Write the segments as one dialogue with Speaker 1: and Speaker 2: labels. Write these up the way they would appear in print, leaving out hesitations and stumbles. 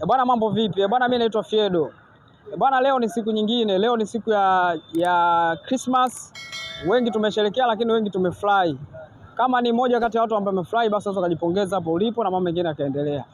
Speaker 1: Bwana, mambo vipi? Bwana, mimi naitwa Fiedo. Bwana, leo ni siku nyingine, leo ni siku ya Christmas. Wengi tumesherehekea, lakini wengi tumefurahi. Kama ni moja kati ya watu ambao wamefurahi, basi unaweza kujipongeza hapo ulipo na mambo mengine yakaendelea.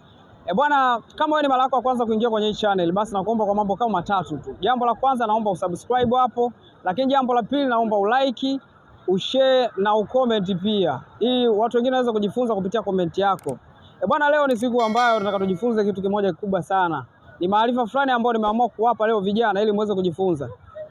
Speaker 1: Bwana, kama wewe ni mara yako ya kwanza kuingia kwenye hii channel, basi nakuomba kwa mambo kama matatu tu. Jambo la kwanza, naomba usubscribe hapo, lakini jambo la pili, naomba ulike, ushare na ucomment pia, ili watu wengine waweze kujifunza kupitia comment yako. Bwana, leo ni siku ambayo tunataka tujifunze kitu kimoja kikubwa sana. Ni maarifa fulani ambayo nimeamua kuwapa leo vijana ili muweze kujifunza.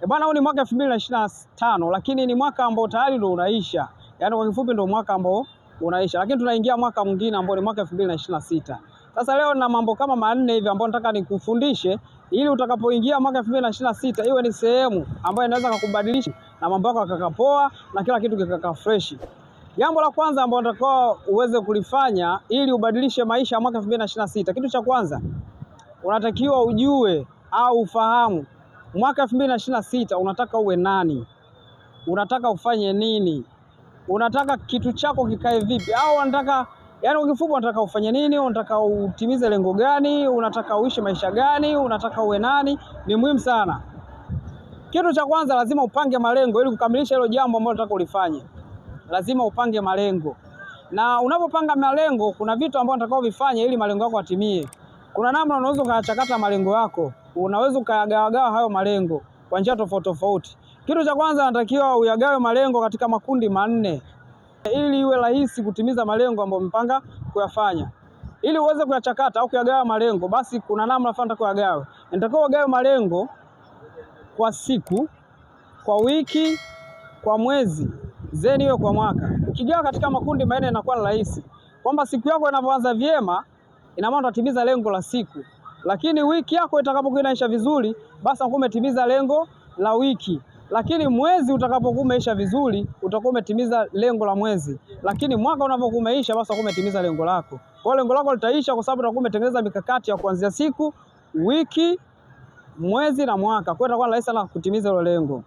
Speaker 1: Bwana, huu ni mwaka 2025, lakini ni mwaka ambao tayari ndio unaisha. Yaani kwa kifupi ndio mwaka ambao unaisha, lakini tunaingia mwaka mwingine ambao ni mwaka 2026. Sasa leo na mambo kama manne hivi ambayo nataka nikufundishe ili utakapoingia mwaka 2026 iwe ni sehemu ambayo inaweza kukubadilisha na mambo yako yakakapoa na kila kitu kikakaa fresh. Jambo la kwanza ambalo unatakiwa uweze kulifanya ili ubadilishe maisha ya mwaka 2026. Kitu cha kwanza, unatakiwa ujue au ufahamu mwaka 2026 unataka uwe nani? Unataka ufanye nini? Unataka kitu chako kikae vipi? Au unataka, yani kwa kifupi, unataka ufanye nini? Unataka utimize lengo gani? Unataka uishi maisha gani? Unataka uwe nani? Ni muhimu sana. Kitu cha kwanza, lazima upange malengo ili kukamilisha hilo jambo ambalo unataka ulifanye. Lazima upange malengo. Na unapopanga malengo, kuna vitu ambavyo unataka uvifanye ili malengo yako yatimie. Kuna namna unaweza ukachakata malengo yako. Unaweza ukayagawa hayo malengo kwa njia tofauti tofauti. Kitu cha kwanza, unatakiwa uyagawe malengo katika makundi manne ili iwe rahisi kutimiza malengo ambayo umepanga kuyafanya. Ili uweze kuyachakata au kuyagawa malengo, basi kuna namna fulani unataka uyagawe. Unatakiwa ugawe malengo kwa siku, kwa wiki, kwa mwezi, zeni iwe kwa mwaka. Ukigawa katika makundi manne inakuwa rahisi. Kwamba siku yako inapoanza vyema, ina maana utatimiza lengo la siku. Lakini wiki yako itakapokuwa inaisha vizuri, basi unakuwa umetimiza lengo la wiki. Lakini mwezi utakapokuwa umeisha vizuri, utakuwa umetimiza lengo la mwezi. Lakini mwaka unapokuwa umeisha, basi unakuwa umetimiza lengo lako. Kwa hiyo lengo lako litaisha kwa sababu utakuwa umetengeneza mikakati ya kuanzia siku, wiki, mwezi na mwaka. Kwa hiyo itakuwa rahisi sana kutimiza hilo lengo.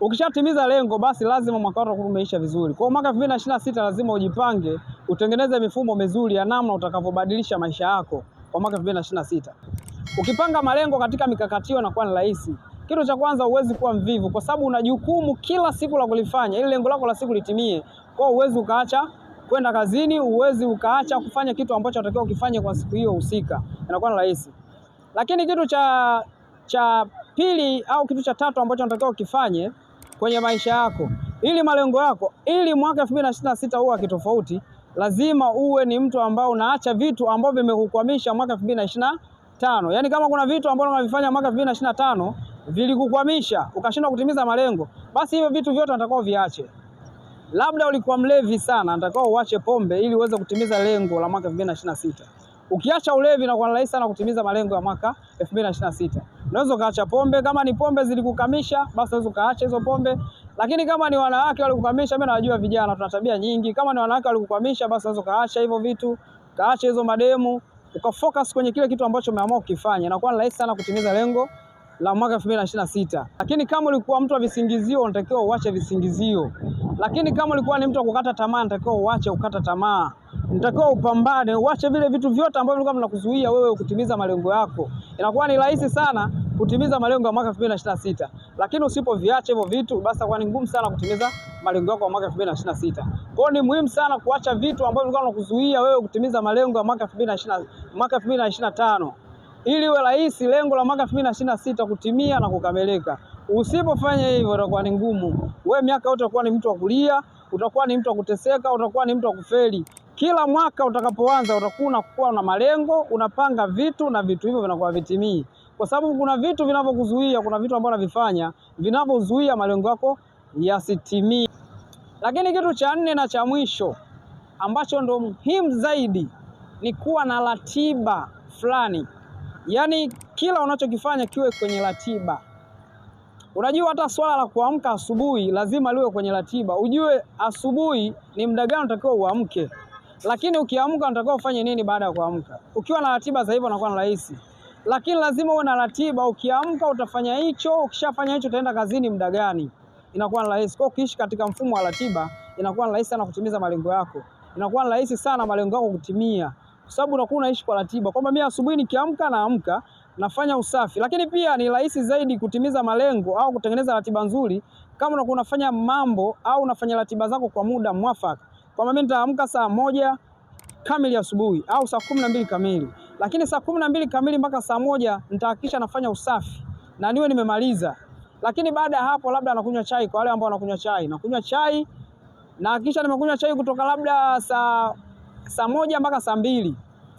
Speaker 1: Ukishatimiza lengo, basi lazima mwaka wako umeisha vizuri. Kwa mwaka 2026 lazima ujipange, utengeneze mifumo mizuri ya namna utakavyobadilisha maisha yako kwa mwaka 2026. Ukipanga malengo katika mikakati hiyo inakuwa ni rahisi. Kitu cha kwanza, huwezi kuwa mvivu kwa sababu una jukumu kila siku la kulifanya ili lengo lako la siku litimie. Kwa hiyo huwezi ukaacha kwenda kazini, huwezi ukaacha kufanya kitu ambacho unatakiwa ukifanye kwa siku hiyo husika. Inakuwa ni rahisi. Lakini kitu cha pili au kitu cha tatu ambacho unatakiwa ukifanye kwenye maisha yako ili malengo yako, ili mwaka 2026 uwe kitofauti, lazima uwe ni mtu ambao unaacha vitu ambavyo vimekukwamisha mwaka 2025. Yaani kama kuna vitu ambavyo unavifanya mwaka 2025 vilikukwamisha ukashindwa kutimiza malengo, basi hivyo vitu vyote unatakiwa viache. Labda ulikuwa mlevi sana, unatakiwa uache pombe ili uweze kutimiza lengo la mwaka 2026. Ukiacha ulevi na kwa rahisi sana kutimiza malengo ya mwaka 2026. Unaweza ukaacha pombe, kama ni pombe zilikukamisha, basi unaweza ukaacha hizo pombe. Lakini kama ni wanawake walikukamisha, mimi najua vijana tuna tabia nyingi. Kama ni wanawake walikukamisha, basi unaweza ukaacha hivyo vitu, ukaacha hizo mademu, ukafocus kwenye kile kitu ambacho umeamua kukifanya. Inakuwa rahisi sana kutimiza lengo la mwaka 2026. Lakini kama ulikuwa mtu wa visingizio, unatakiwa uache visingizio. Lakini kama ulikuwa ni mtu wa kukata tamaa, unatakiwa uache kukata tamaa. Unatakiwa upambane, uache vile vitu vyote ambavyo vilikuwa vinakuzuia wewe kutimiza malengo yako. Inakuwa ni rahisi sana kutimiza malengo ya mwaka 2026. Lakini usipoviacha hivyo vitu, basi itakuwa ni ngumu sana kutimiza malengo yako ya mwaka 2026. Kwa hiyo ni muhimu sana kuacha vitu ambavyo vilikuwa vinakuzuia wewe kutimiza malengo ya mwaka 2025. Ili uwe rahisi lengo la mwaka 2026 kutimia na kukamilika. Usipofanya hivyo itakuwa ni ngumu. Wewe miaka yote utakuwa ni mtu wa kulia, utakuwa ni mtu wa kuteseka, utakuwa ni mtu wa kufeli. Kila mwaka utakapoanza utakuwa na malengo, unapanga vitu na vitu hivyo vinakuwa vitimii. Kwa sababu kuna vitu vinavyokuzuia, kuna vitu ambavyo unavifanya vinavyozuia malengo yako yasitimie. Lakini kitu cha nne na cha mwisho ambacho ndo muhimu zaidi ni kuwa na ratiba fulani. Yaani kila unachokifanya kiwe kwenye ratiba. Unajua hata swala la kuamka asubuhi lazima liwe kwenye ratiba. Ujue asubuhi ni muda gani unatakiwa uamke. Lakini ukiamka unatakiwa ufanye nini baada ya kuamka. Ukiwa na ratiba za hivyo inakuwa rahisi. Lakini lazima uwe na ratiba. Ukiamka utafanya hicho, ukishafanya hicho utaenda kazini muda gani. Inakuwa rahisi. Kwa ukiishi katika mfumo wa ratiba, inakuwa rahisi sana kutimiza malengo yako. Inakuwa rahisi sana malengo yako kutimia. kwa sababu unakuwa unaishi kwa ratiba, kwamba mimi asubuhi nikiamka naamka nafanya usafi. Lakini pia ni rahisi zaidi kutimiza malengo au kutengeneza ratiba nzuri kama unakuwa unafanya mambo au unafanya ratiba zako kwa muda mwafaka. Kwamba mimi nitaamka saa 1 kamili asubuhi au saa 12 kamili, lakini saa 12 kamili mpaka saa 1 nitahakikisha nafanya usafi na niwe nimemaliza. Lakini baada ya hapo labda nakunywa chai. Kwa wale ambao wanakunywa chai, nakunywa chai na hakikisha nimekunywa chai kutoka labda saa 1 mpaka saa 2.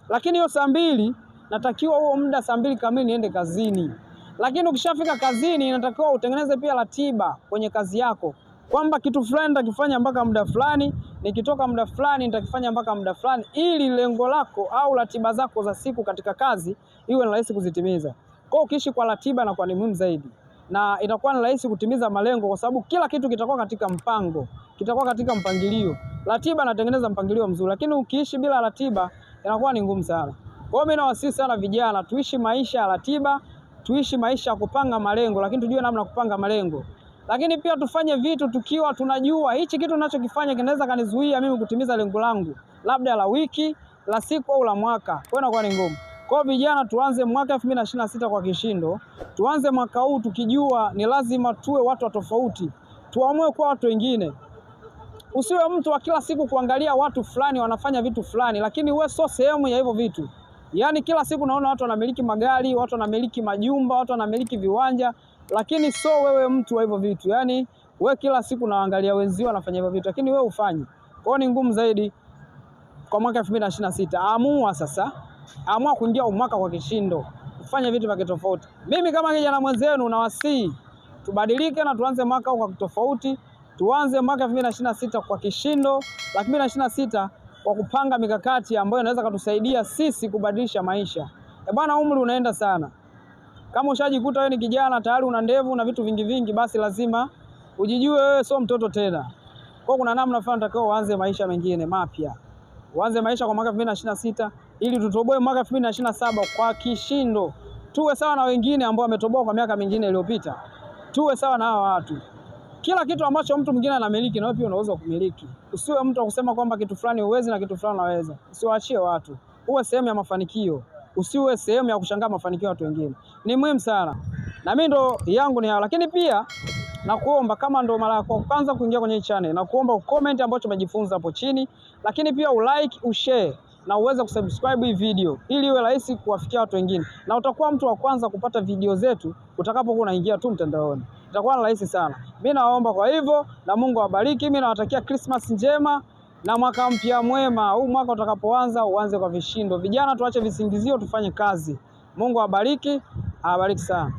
Speaker 1: Lakini hiyo saa 2 natakiwa huo muda saa 2 kamili niende kazini. Lakini ukishafika kazini inatakiwa utengeneze pia ratiba kwenye kazi yako, kwamba kitu fulani nitakifanya mpaka muda fulani, nikitoka muda fulani nitakifanya mpaka muda fulani, ili lengo lako au ratiba zako za siku katika kazi iwe ni rahisi kuzitimiza. Kwa ukiishi kwa ratiba inakuwa ni muhimu zaidi, na itakuwa ni rahisi kutimiza malengo, kwa sababu kila kitu kitakuwa katika mpango, kitakuwa katika mpangilio. Ratiba inatengeneza mpangilio mzuri, lakini ukiishi bila ratiba inakuwa ni ngumu sana. Kwa hiyo mimi nawasihi sana vijana, tuishi maisha ya ratiba, tuishi maisha ya kupanga malengo, lakini tujue namna kupanga malengo. Lakini pia tufanye vitu tukiwa tunajua hichi kitu ninachokifanya kinaweza kanizuia mimi kutimiza lengo langu, labda la wiki, la siku au la mwaka. Kwa hiyo inakuwa ni ngumu. Kwa hiyo vijana, tuanze mwaka 2026 kwa kishindo. Tuanze mwaka huu tukijua ni lazima tuwe watu wa tofauti. Tuamue kuwa watu wengine. Usiwe mtu wa kila siku kuangalia watu fulani wanafanya vitu fulani, lakini wewe sio sehemu ya hivyo vitu. Yaani kila siku naona watu wanamiliki magari, watu wanamiliki majumba, watu wanamiliki viwanja, lakini sio wewe mtu wa hivyo vitu. Yaani wewe kila siku unaangalia wenzio wanafanya hivyo vitu, lakini wewe ufanye. Kwa hiyo ni ngumu zaidi kwa mwaka 2026. Amua sasa. Amua kuingia mwaka kwa kishindo. Ufanye vitu vya tofauti. Mimi kama kijana mwenzenu nawasihi tubadilike na tuanze mwaka kwa tofauti. Tuanze mwaka 2026 kwa kishindo, lakini 2026 kwa kupanga mikakati ambayo inaweza kutusaidia sisi kubadilisha maisha. Bwana, umri unaenda sana. Kama ushajikuta wewe ni kijana tayari una ndevu na vitu vingi vingi, basi lazima ujijue wewe sio mtoto tena. Kwa kuna namna fulani utakao uanze maisha mengine mapya. Uanze maisha kwa mwaka 2026 ili tutoboe mwaka 2027 kwa kishindo. Tuwe sawa na wengine ambao wametoboa kwa miaka mingine iliyopita. Tuwe sawa na hao watu. Kila kitu ambacho mtu mwingine anamiliki na wewe pia unaweza kumiliki. Usiwe mtu wa kusema kwamba kitu fulani huwezi na kitu fulani unaweza. Usiwaachie watu. Uwe sehemu ya mafanikio. Usiwe sehemu ya kushangaa mafanikio ya watu wengine. Ni muhimu sana. Na mimi ndo yangu ni hayo. Lakini pia nakuomba kama ndo mara yako kwanza kuingia kwenye channel, nakuomba ucomment ambacho umejifunza hapo chini, lakini pia ulike, ushare na uweze kusubscribe hii video ili iwe rahisi kuwafikia watu wengine, na utakuwa mtu wa kwanza kupata video zetu utakapokuwa unaingia tu mtandaoni. Itakuwa rahisi sana. Mimi naomba kwa hivyo, na Mungu awabariki. Mimi nawatakia Christmas njema na mwaka mpya mwema. Huu mwaka utakapoanza uanze kwa vishindo. Vijana tuache visingizio, tufanye kazi. Mungu awabariki, awabariki sana.